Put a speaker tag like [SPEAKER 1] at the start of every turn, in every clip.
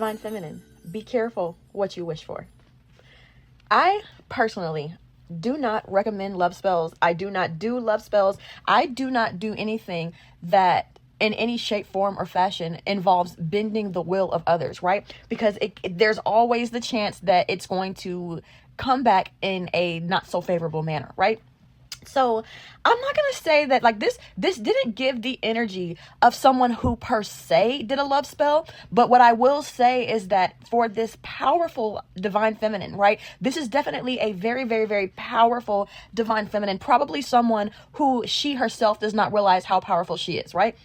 [SPEAKER 1] Divine Feminine, be careful what you wish for. I personally do not recommend love spells. I do not do love spells. I do not do anything that in any shape, form, or fashion involves bending the will of others, right? Because there's always the chance that it's going to come back in a not so favorable manner, right? So I'm not going to say that like this didn't give the energy of someone who per se did a love spell. But what I will say is that for this powerful Divine Feminine, right? This is definitely a very, very, very powerful Divine Feminine. Probably someone who she herself does not realize how powerful she is, right?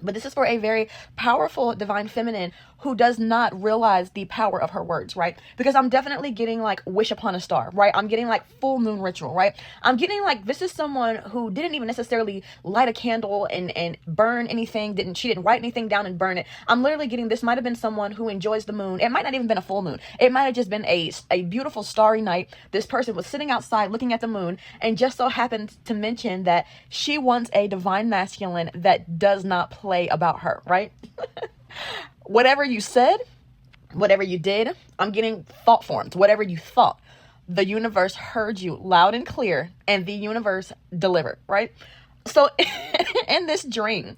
[SPEAKER 1] But this is for a very powerful Divine Feminine who does not realize the power of her words, right? Because I'm definitely getting like wish upon a star, right? I'm getting like full moon ritual, right? I'm getting like, this is someone who didn't even necessarily light a candle and burn anything. She didn't write anything down and burn it. I'm literally getting, this might have been someone who enjoys the moon. It might not even been a full moon. It might have just been a beautiful starry night. This person was sitting outside looking at the moon and just so happened to mention that she wants a divine masculine that does not play about her, right? Whatever you said, whatever you did, I'm getting thought forms. Whatever you thought, the universe heard you loud and clear, and the universe delivered, right? So in this dream,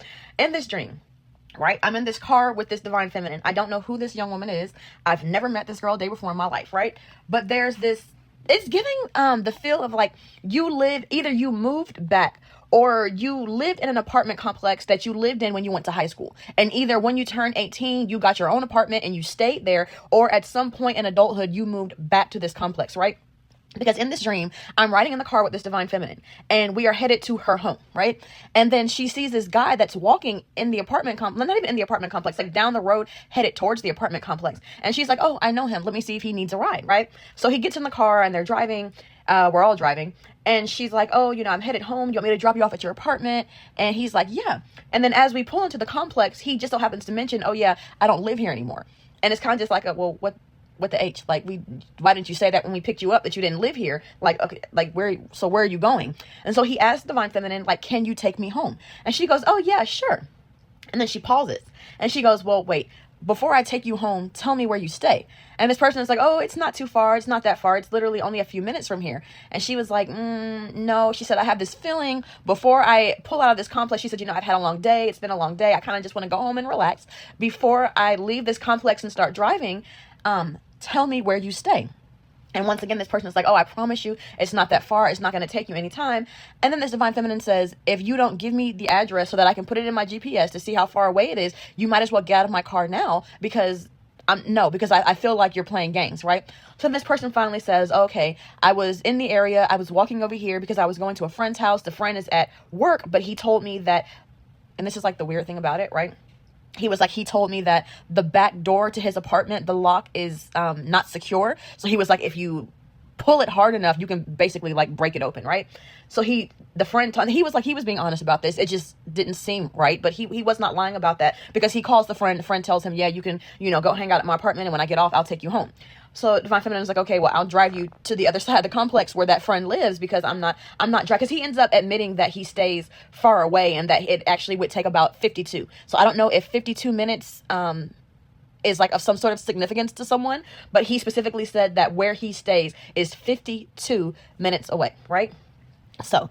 [SPEAKER 1] right? I'm in this car with this Divine Feminine. I don't know who this young woman is. I've never met this girl a day before in my life, right? But there's this, it's giving the feel of like either you moved back or you lived in an apartment complex that you lived in when you went to high school. And either when you turned 18, you got your own apartment and you stayed there, or at some point in adulthood, you moved back to this complex, right? Because in this dream, I'm riding in the car with this Divine Feminine and we are headed to her home, right? And then she sees this guy that's walking in the apartment complex, not even in the apartment complex, like down the road, headed towards the apartment complex. And she's like, oh, I know him. Let me see if he needs a ride, right? So he gets in the car and they're driving. We're all driving. And she's like, oh, I'm headed home. You want me to drop you off at your apartment? And he's like, yeah. And then as we pull into the complex, he just so happens to mention, oh yeah, I don't live here anymore. And it's kind of just like, well, what the H? Like, why didn't you say that when we picked you up that you didn't live here? Like, okay, like where are you going? And so he asked Divine Feminine, like, can you take me home? And she goes, oh yeah, sure. And then she pauses and she goes, well, wait, before I take you home, tell me where you stay. And this person is like, oh, it's not too far. It's not that far. It's literally only a few minutes from here. And she was like, no. She said, I have this feeling before I pull out of this complex. She said, I've had a long day. It's been a long day. I kind of just want to go home and relax. Before I leave this complex and start driving, tell me where you stay. And once again, this person is like, oh, I promise you, it's not that far. It's not going to take you any time. And then this Divine Feminine says, if you don't give me the address so that I can put it in my GPS to see how far away it is, you might as well get out of my car now because I feel like you're playing games, right? So this person finally says, okay, I was in the area. I was walking over here because I was going to a friend's house. The friend is at work, but he told me that, and this is like the weird thing about it, right? He told me that the back door to his apartment, the lock is not secure. So he was like, if you pull it hard enough, you can basically like break it open, right? So he was being honest about this. It just didn't seem right, but he was not lying about that because he calls the friend tells him, yeah, you can, go hang out at my apartment. And when I get off, I'll take you home. So Divine Feminine is like, okay, well, I'll drive you to the other side of the complex where that friend lives because I'm not driving. Because he ends up admitting that he stays far away and that it actually would take about 52. So I don't know if 52 minutes is like of some sort of significance to someone, but he specifically said that where he stays is 52 minutes away, right? So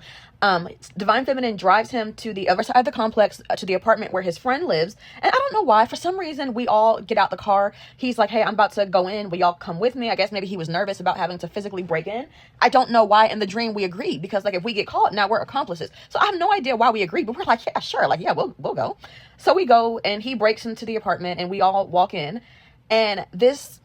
[SPEAKER 1] Divine Feminine drives him to the other side of the complex, to the apartment where his friend lives. And I don't know why, for some reason, we all get out the car. He's like, hey, I'm about to go in. Will y'all come with me? I guess maybe he was nervous about having to physically break in. I don't know why in the dream we agreed because like if we get caught, now we're accomplices. So I have no idea why we agreed, but we're like, yeah, sure. Like, yeah, we'll go. So we go and he breaks into the apartment and we all walk in. And this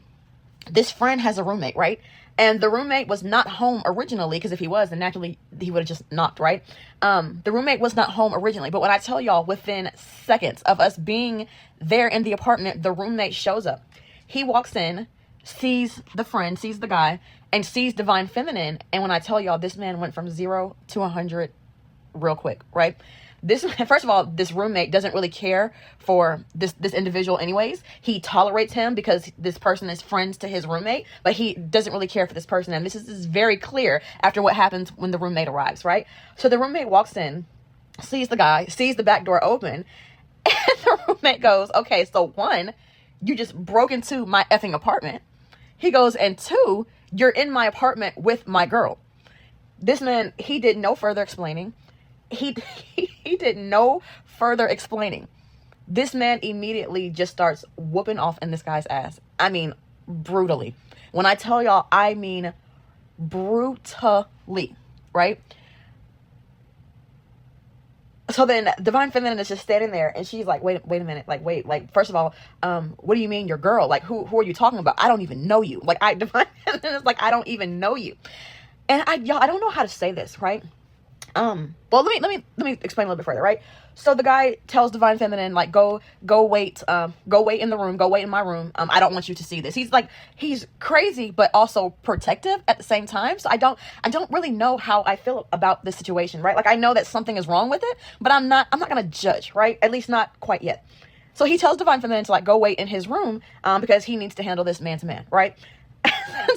[SPEAKER 1] friend has a roommate, right? And the roommate was not home originally, because if he was, then naturally he would have just knocked, right? The roommate was not home originally. But when I tell y'all, within seconds of us being there in the apartment, the roommate shows up. He walks in, sees the friend, sees the guy, and sees Divine Feminine. And when I tell y'all, this man went from 0 to 100 real quick, right? First of all, this roommate doesn't really care for this individual anyways. He tolerates him because this person is friends to his roommate, but he doesn't really care for this person. And this is very clear after what happens when the roommate arrives, right? So the roommate walks in, sees the guy, sees the back door open, and the roommate goes, okay, so one, you just broke into my effing apartment. He goes, and two, you're in my apartment with my girl. This man, he did no further explaining. He did no further explaining. This man immediately just starts whooping off in this guy's ass. I mean, brutally. When I tell y'all, I mean brutally, right? So then Divine Feminine is just standing there, and she's like, wait a minute. Like, first of all, what do you mean your girl? Like, who are you talking about? I don't even know you. Like, Divine Feminine is like, I don't even know you. And y'all, I don't know how to say this, right? Well, let me explain a little bit further, right? So the guy tells Divine Feminine, like, go wait in the room, go wait in my room. I don't want you to see this. He's crazy, but also protective at the same time. So I don't really know how I feel about this situation, right? Like, I know that something is wrong with it, but I'm not going to judge, right? At least not quite yet. So he tells Divine Feminine to, like, go wait in his room, because he needs to handle this man to man, right?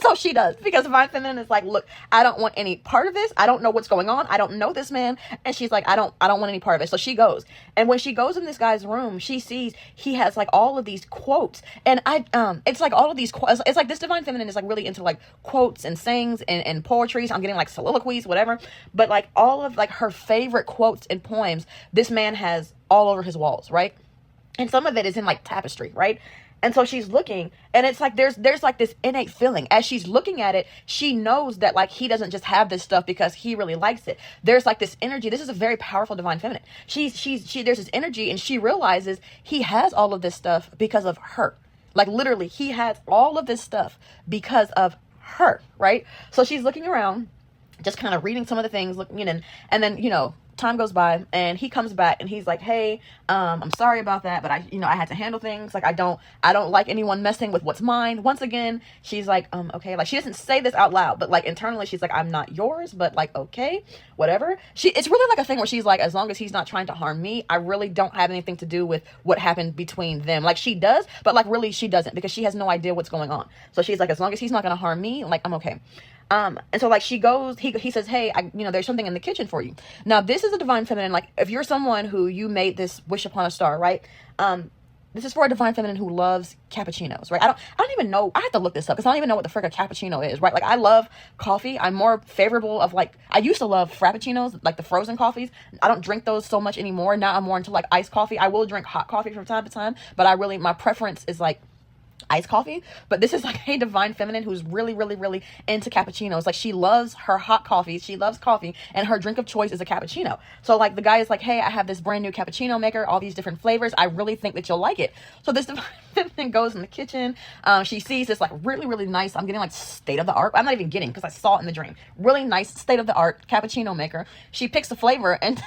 [SPEAKER 1] So she does, because Divine Feminine is like, look, I don't want any part of this. I don't know what's going on. I don't know this man. And she's like, I don't want any part of it. So she goes. And when she goes in this guy's room, she sees he has like all of these quotes. And it's like all of these quotes. It's like this Divine Feminine is like really into like quotes and sayings and poetry. So I'm getting like soliloquies, whatever. But like all of like her favorite quotes and poems, this man has all over his walls, right? And some of it is in like tapestry, right? And so she's looking, and it's like there's like this innate feeling. As she's looking at it, she knows that like he doesn't just have this stuff because he really likes it. There's like this energy. This is a very powerful Divine Feminine. She there's this energy, and she realizes he has all of this stuff because of her. Like literally, he has all of this stuff because of her, right? So she's looking around, just kind of reading some of the things, looking in, and then, you know, time goes by, and he comes back, and he's like, hey, I'm sorry about that, but I had to handle things. Like, I don't like anyone messing with what's mine. Once again, she's like, okay. Like, she doesn't say this out loud, but like internally she's like, I'm not yours, but like, okay, whatever. It's really like a thing where she's like, as long as he's not trying to harm me, I really don't have anything to do with what happened between them. Like, she does, but like really she doesn't, because she has no idea what's going on. So she's like, as long as he's not going to harm me, like, I'm okay. And so like she goes, he says, hey, there's something in the kitchen for you. Now, this is a Divine Feminine. Like, if you're someone who you made this wish upon a star, right? This is for a Divine Feminine who loves cappuccinos, right? I don't even know. I have to look this up because I don't even know what the frick a cappuccino is, right? Like, I love coffee. I'm more favorable of like, I used to love frappuccinos, like the frozen coffees. I don't drink those so much anymore. Now I'm more into like iced coffee. I will drink hot coffee from time to time, but my preference is like iced coffee. But this is like a Divine Feminine who's really, really, really into cappuccinos. Like, she loves her hot coffee. She loves coffee, and her drink of choice is a cappuccino. So like the guy is like, hey, I have this brand new cappuccino maker, all these different flavors. I really think that you'll like it. So this Divine Feminine goes in the kitchen. She sees this like really, really nice, I'm getting like state of the art. I'm not even getting, because I saw it in the dream. Really nice state of the art cappuccino maker. She picks a flavor, and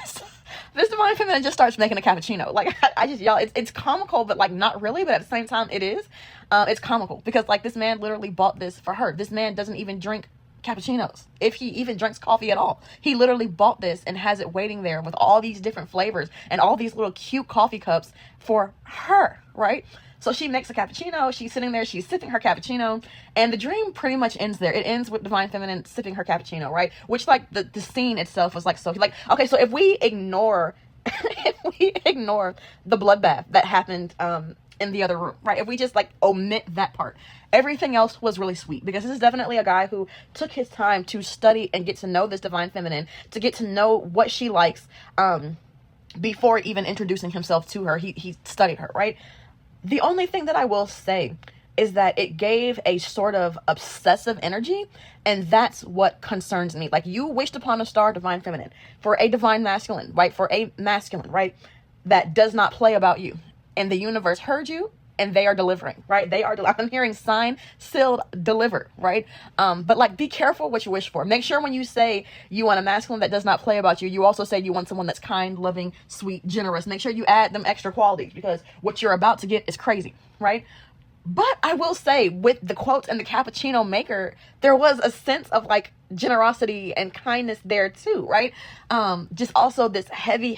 [SPEAKER 1] this Divine Feminine just starts making a cappuccino. Like, I just, y'all, it's comical, but like not really, but at the same time it is. It's comical because like this man literally bought this for her. This man doesn't even drink cappuccinos, if he even drinks coffee at all. He literally bought this and has it waiting there with all these different flavors and all these little cute coffee cups for her, right? So she makes a cappuccino. She's sitting there. She's sipping her cappuccino. And the dream pretty much ends there. It ends with Divine Feminine sipping her cappuccino, right? Which, like, the scene itself was like, so, like, okay, so if we ignore, the bloodbath that happened, in the other room, right? If we just like omit that part, everything else was really sweet, because this is definitely a guy who took his time to study and get to know this Divine Feminine, to get to know what she likes, before even introducing himself to her. He studied her, right? The only thing that I will say is that it gave a sort of obsessive energy, and that's what concerns me. Like, you wished upon a star, Divine Feminine, for a Divine Masculine, right? For a masculine, right? That does not play about you. And the universe heard you, and they are delivering, right? They are, I'm hearing sign, sealed, delivered, right? But like, be careful what you wish for. Make sure when you say you want a masculine that does not play about you, you also say you want someone that's kind, loving, sweet, generous. Make sure you add them extra qualities, because what you're about to get is crazy, right? But I will say, with the quotes and the cappuccino maker, there was a sense of like generosity and kindness there too, right? Just also this heavy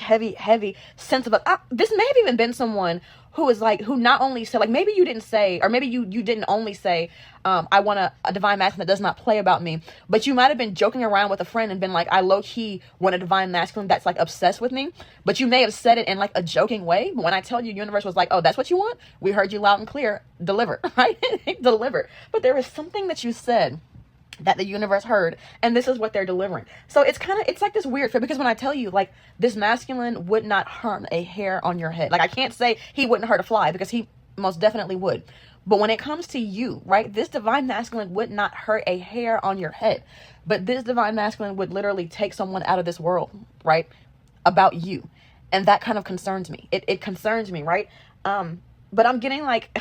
[SPEAKER 1] sense of, this may have even been someone who is like, who not only said, like, maybe you didn't say, or maybe you didn't only say, I want a divine masculine that does not play about me, but you might have been joking around with a friend and been like, I low-key want a divine masculine that's like obsessed with me, but you may have said it in like a joking way. But when I tell you, universe was like, oh, that's what you want? We heard you loud and clear. Deliver, right? Deliver. But there was something that you said that the universe heard, and this is what they're delivering. So it's like this weird fit, because when I tell you, like, this masculine would not harm a hair on your head. Like, I can't say he wouldn't hurt a fly, because he most definitely would. But when it comes to you, right, this divine masculine would not hurt a hair on your head. But this divine masculine would literally take someone out of this world, right, about you. And that kind of concerns me. It concerns me, right? But I'm getting like,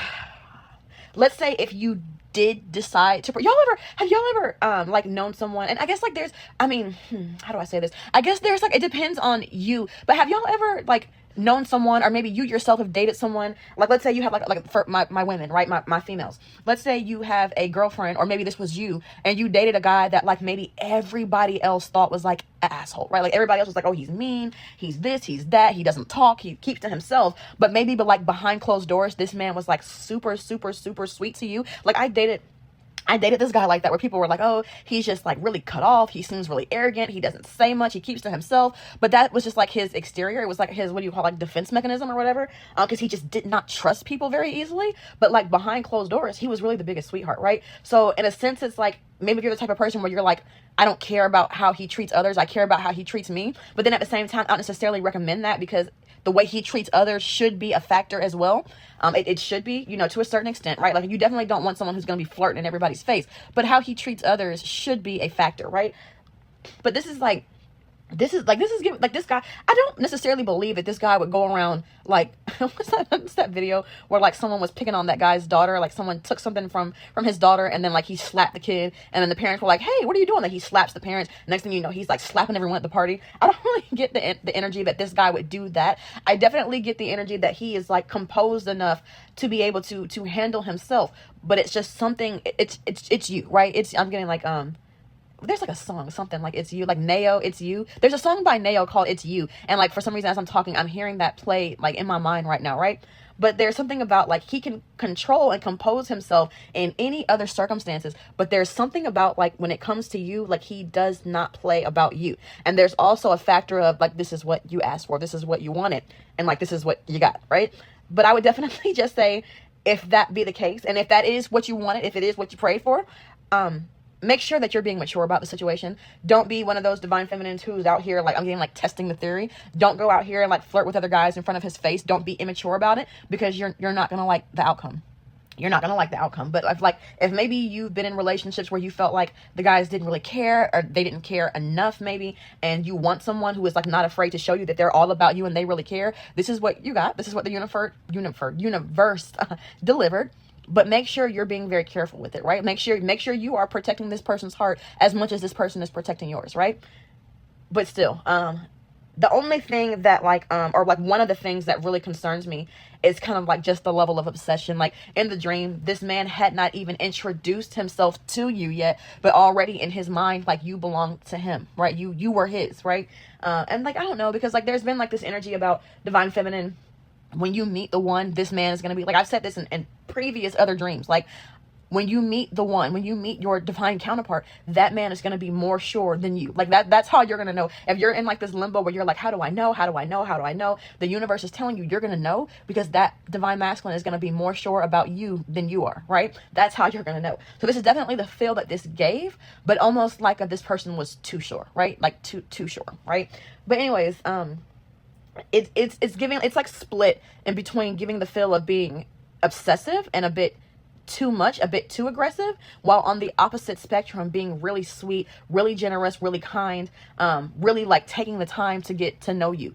[SPEAKER 1] let's say if you did decide to, have y'all ever like known someone, and I guess like there's, I mean, how do I say this? I guess there's like, it depends on you, but have y'all ever like known someone, or maybe you yourself have dated someone, like let's say you have like for my women, right, my females, let's say you have a girlfriend, or maybe this was you, and you dated a guy that like maybe everybody else thought was like an asshole, right? Like everybody else was like, oh, he's mean, he's this, he's that, he doesn't talk, he keeps to himself, but like behind closed doors, this man was like super, super, super sweet to you. Like I dated this guy like that, where people were like, oh, he's just like really cut off. He seems really arrogant. He doesn't say much. He keeps to himself. But that was just like his exterior. It was like his, what do you call, like defense mechanism or whatever. Because he just did not trust people very easily. But like behind closed doors, he was really the biggest sweetheart, right? So in a sense, it's like, maybe if you're the type of person where you're like, I don't care about how he treats others, I care about how he treats me. But then at the same time, I don't necessarily recommend that, because the way he treats others should be a factor as well. It should be, you know, to a certain extent, right? Like you definitely don't want someone who's going to be flirting in everybody's face, but how he treats others should be a factor, right? But this is this guy, I don't necessarily believe that this guy would go around like, what's that video where like someone was picking on that guy's daughter, like someone took something from his daughter, and then like he slapped the kid, and then the parents were like, hey, what are you doing? Like he slaps the parents. Next thing you know, he's like slapping everyone at the party. I don't really get the energy that this guy would do that. I definitely get the energy that he is like composed enough to be able to handle himself, but it's just something, it's you, right? I'm getting like, there's like a song, something like It's You, like Nao, It's You. There's a song by Nao called It's You. And like for some reason as I'm talking, I'm hearing that play like in my mind right now, right? But there's something about like he can control and compose himself in any other circumstances. But there's something about like when it comes to you, like he does not play about you. And there's also a factor of like, this is what you asked for, this is what you wanted, and like this is what you got, right? But I would definitely just say, if that be the case, and if that is what you wanted, if it is what you prayed for, make sure that you're being mature about the situation. Don't be one of those divine feminines who's out here like, I'm getting like testing the theory. Don't go out here and like flirt with other guys in front of his face. Don't be immature about it, because you're not gonna like the outcome. You're not gonna like the outcome. But if maybe you've been in relationships where you felt like the guys didn't really care, or they didn't care enough maybe, and you want someone who is like not afraid to show you that they're all about you and they really care, this is what you got. This is what the universe delivered. But make sure you're being very careful with it, right? Make sure you are protecting this person's heart as much as this person is protecting yours, right? But still, the only thing that or one of the things that really concerns me is kind of like just the level of obsession. Like in the dream, this man had not even introduced himself to you yet, but already in his mind, like you belong to him, right? You were his, right? And like, I don't know, because like there's been like this energy about divine feminine. When you meet the one, this man is going to be like, I've said this in previous other dreams, like when you meet the one, when you meet your divine counterpart, that man is going to be more sure than you. Like that's how you're going to know. If you're in like this limbo where you're like, how do I know? How do I know? How do I know? The universe is telling you you're going to know, because that divine masculine is going to be more sure about you than you are, right? That's how you're going to know. So this is definitely the feel that this gave, but almost like this person was too sure, right? Like too sure, right? But anyways, it's like split in between giving the feel of being obsessive and a bit too much, a bit too aggressive, while on the opposite spectrum being really sweet, really generous, really kind, really like taking the time to get to know you.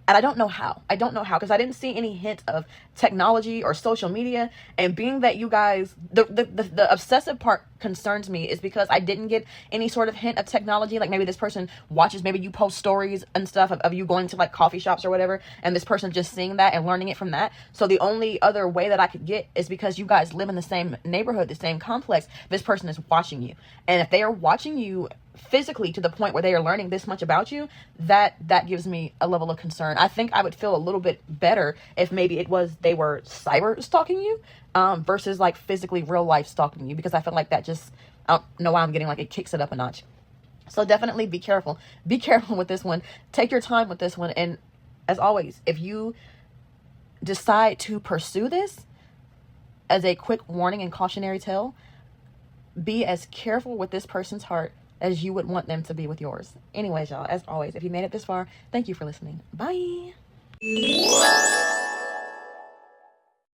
[SPEAKER 1] And I don't know how, because I didn't see any hint of technology or social media. And being that you guys, the obsessive part concerns me, is because I didn't get any sort of hint of technology. Like maybe this person watches, maybe you post stories and stuff of you going to like coffee shops or whatever, and this person just seeing that and learning it from that. So the only other way that I could get is because you guys live in the same neighborhood, the same complex, this person is watching you. And if they are watching you physically to the point where they are learning this much about you, that gives me a level of concern. I think I would feel a little bit better if maybe they were cyber stalking you, versus like physically real life stalking you, because I feel like that just, I don't know why I'm getting like, it kicks it up a notch. So definitely be careful. Be careful with this one. Take your time with this one. And as always, if you decide to pursue this, as a quick warning and cautionary tale, be as careful with this person's heart as you would want them to be with yours. Anyways, y'all, as always, if you made it this far, thank you for listening. Bye.